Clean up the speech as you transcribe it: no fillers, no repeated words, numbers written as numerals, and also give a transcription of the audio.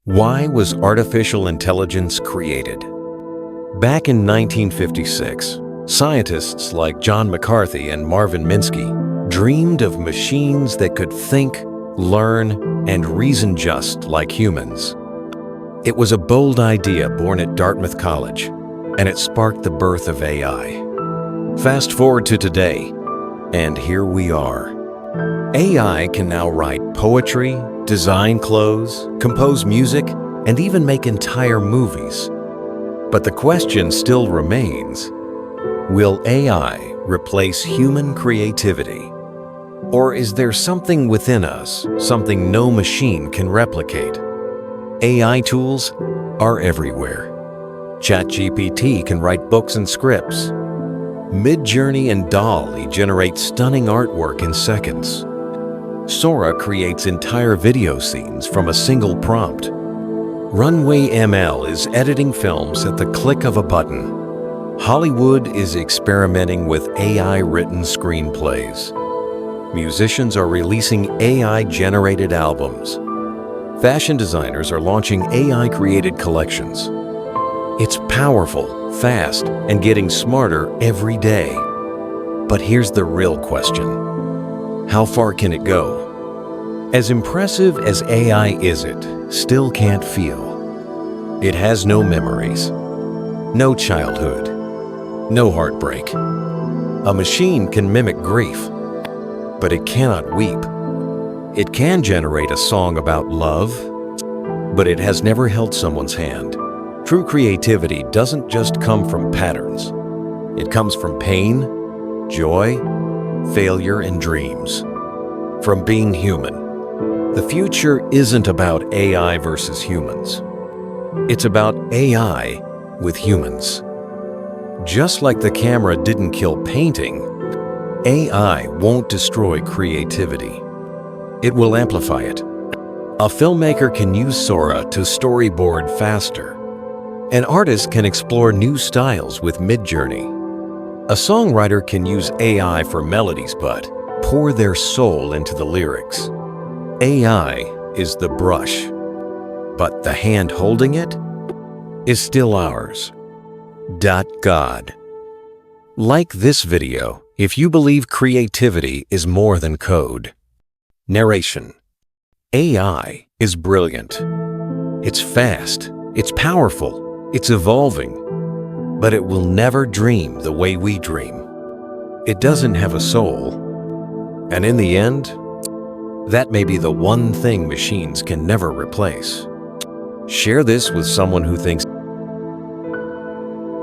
Why was artificial intelligence created? Back in 1956, scientists like John McCarthy and Marvin Minsky dreamed of machines that could think, learn, and reason just like humans. It was a bold idea born at Dartmouth College, and it sparked the birth of AI. Fast forward to today, and here we are. AI can now write poetry, design clothes, compose music, and even make entire movies. But the question still remains, will AI replace human creativity? Or is there something within us, something no machine can replicate? AI tools are everywhere. ChatGPT can write books and scripts. Midjourney and DALL-E generate stunning artwork in seconds. Sora creates entire video scenes from a single prompt. Runway ML is editing films at the click of a button. Hollywood is experimenting with AI-written screenplays. Musicians are releasing AI-generated albums. Fashion designers are launching AI-created collections. It's powerful, fast, and getting smarter every day. But here's the real question. How far can it go? As impressive as AI is, it still can't feel. It has no memories, no childhood, no heartbreak. A machine can mimic grief, but it cannot weep. It can generate a song about love, but it has never held someone's hand. True creativity doesn't just come from patterns. It comes from pain, joy, failure, and dreams. From being human. The future isn't about AI versus humans. It's about AI with humans. Just like the camera didn't kill painting, AI won't destroy creativity. It will amplify it. A filmmaker can use Sora to storyboard faster. An artist can explore new styles with Midjourney. A songwriter can use AI for melodies but pour their soul into the lyrics. AI is the brush, but the hand holding it is still ours. God. Like this video if you believe creativity is more than code. Narration. AI is brilliant. It's fast, it's powerful, it's evolving, but it will never dream the way we dream. It doesn't have a soul. And in the end, that may be the one thing machines can never replace. Share this with someone who thinks